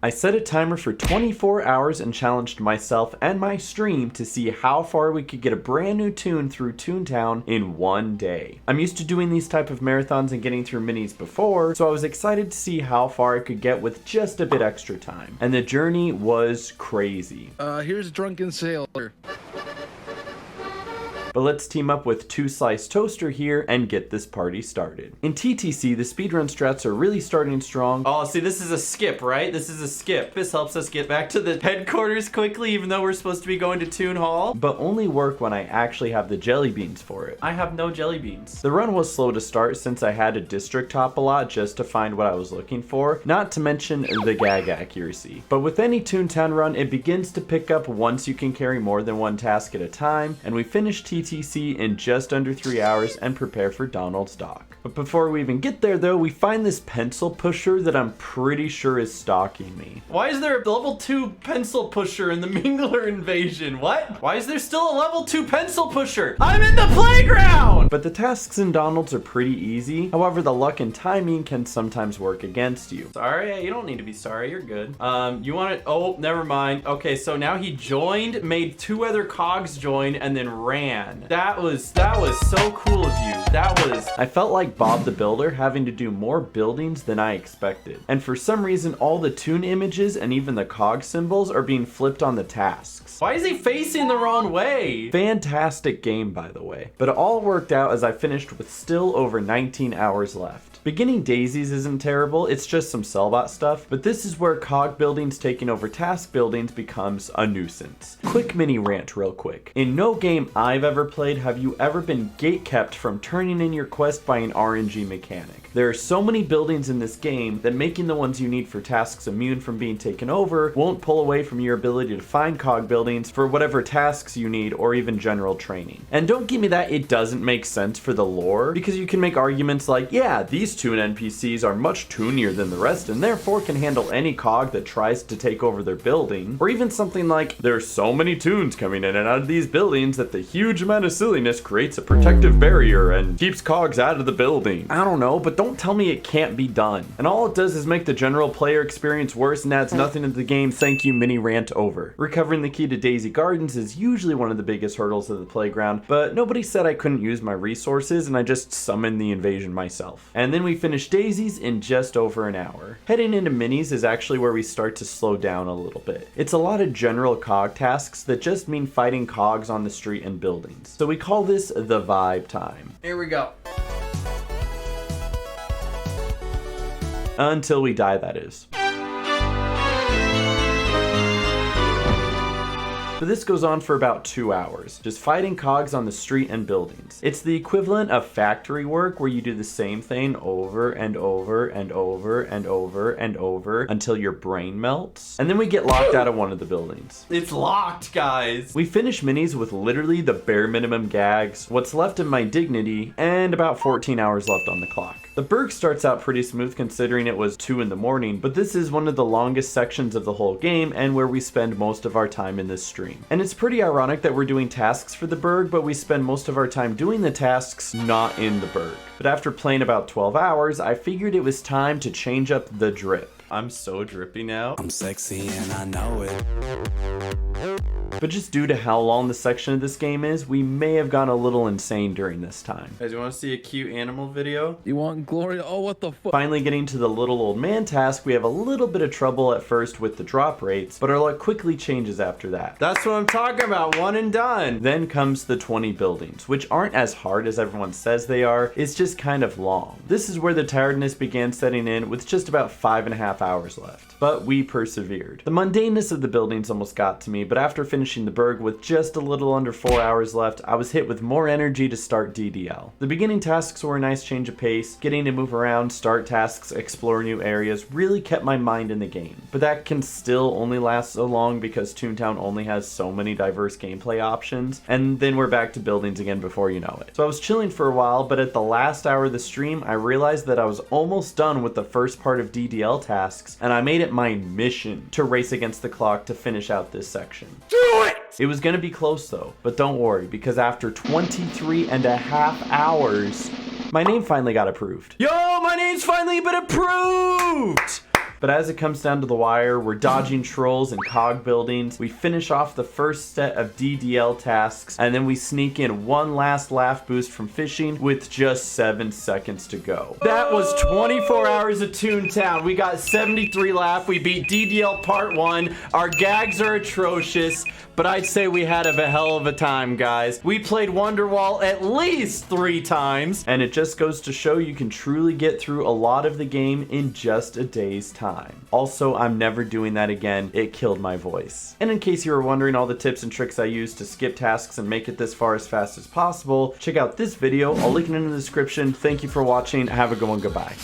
I set a timer for 24 hours and challenged myself and my stream to see how far we could get a brand new toon through Toontown in one day. I'm used to doing these type of marathons and getting through minis before, so I was excited to see how far I could get with just a bit extra time. And the journey was crazy. Here's Drunken Sailor. But let's team up with 2 Slice Toaster here and get this party started. In TTC, the speedrun strats are really starting strong. Oh, see, this is a skip, right? This is a skip. This helps us get back to the headquarters quickly, even though we're supposed to be going to Toon Hall. But only work when I actually have the jelly beans for it. I have no jelly beans. The run was slow to start since I had to district hop a lot just to find what I was looking for, not to mention the gag accuracy. But with any Toontown run, it begins to pick up once you can carry more than one task at a time, and we finished TTC in just under 3 hours and prepare for Donald's dock. But before we even get there though, we find this pencil pusher that I'm pretty sure is stalking me. Why is there a level 2 pencil pusher in the Mingler invasion? What? Why is there still a level 2 pencil pusher? I'm in the playground! But the tasks in Donald's are pretty easy. However, the luck and timing can sometimes work against you. Sorry, you don't need to be sorry, you're good. You want to, oh, never mind. Okay, so now he joined, made 2 other cogs join, and then ran. That was so cool of you. I felt like Bob the Builder having to do more buildings than I expected. And for some reason, all the toon images and even the cog symbols are being flipped on the tasks. Why is he facing the wrong way? Fantastic game, by the way. But it all worked out as I finished with still over 19 hours left. Beginning daisies isn't terrible, it's just some Cellbot stuff, but this is where cog buildings taking over task buildings becomes a nuisance. Quick mini rant real quick. In no game I've ever played have you ever been gatekept from turning in your quest by an RNG mechanic. There are so many buildings in this game that making the ones you need for tasks immune from being taken over won't pull away from your ability to find cog buildings for whatever tasks you need or even general training. And don't give me that it doesn't make sense for the lore, because you can make arguments like, yeah, these toon NPCs are much toonier than the rest and therefore can handle any cog that tries to take over their building. Or even something like, there's so many toons coming in and out of these buildings that the huge amount of silliness creates a protective barrier and keeps cogs out of the building. I don't know, but don't tell me it can't be done. And all it does is make the general player experience worse and adds nothing to the game. Thank you, mini rant over. Recovering the key to Daisy Gardens is usually one of the biggest hurdles of the playground, but nobody said I couldn't use my resources and I just summoned the invasion myself. And then we finished daisies in just over an hour. Heading into minis is actually where we start to slow down a little bit. It's a lot of general cog tasks that just mean fighting cogs on the street and buildings. So we call this the vibe time. Here we go. Until we die, that is. But this goes on for about 2 hours, just fighting cogs on the street and buildings. It's the equivalent of factory work where you do the same thing over and over and over and over and over until your brain melts. And then we get locked out of one of the buildings. It's locked, guys. We finish minis with literally the bare minimum gags, what's left of my dignity, and about 14 hours left on the clock. The berg starts out pretty smooth considering it was 2 in the morning, but this is one of the longest sections of the whole game and where we spend most of our time in this stream. And it's pretty ironic that we're doing tasks for the berg, but we spend most of our time doing the tasks not in the berg. But after playing about 12 hours, I figured it was time to change up the drip. I'm so drippy now. I'm sexy and I know it. But just due to how long the section of this game is, we may have gone a little insane during this time. Guys, you want to see a cute animal video? You want glory? Oh, what the fuck? Finally getting to the little old man task, we have a little bit of trouble at first with the drop rates, but our luck quickly changes after that. That's what I'm talking about, one and done. Then comes the 20 buildings, which aren't as hard as everyone says they are, it's just kind of long. This is where the tiredness began setting in with just about 5.5 hours left. But we persevered. The mundaneness of the buildings almost got to me, but after finishing the berg with just a little under 4 hours left, I was hit with more energy to start DDL. The beginning tasks were a nice change of pace. Getting to move around, start tasks, explore new areas really kept my mind in the game. But that can still only last so long because Toontown only has so many diverse gameplay options, and then we're back to buildings again before you know it. So I was chilling for a while, but at the last hour of the stream, I realized that I was almost done with the first part of DDL tasks, and I made it my mission to race against the clock to finish out this section. Do it! It was gonna be close though, but don't worry, because after 23.5 hours, my name finally got approved. Yo, my name's finally been approved! But as it comes down to the wire, we're dodging trolls and cog buildings. We finish off the first set of DDL tasks, and then we sneak in one last laugh boost from fishing with just 7 seconds to go. That was 24 hours of Toontown. We got 73 laugh. We beat DDL Part 1. Our gags are atrocious, but I'd say we had a hell of a time, guys. We played Wonderwall at least 3 times, and it just goes to show you can truly get through a lot of the game in just a day's time. Also, I'm never doing that again. It killed my voice. And in case you were wondering all the tips and tricks I use to skip tasks and make it this far as fast as possible, check out this video. I'll link it in the description. Thank you for watching. Have a good one. Goodbye.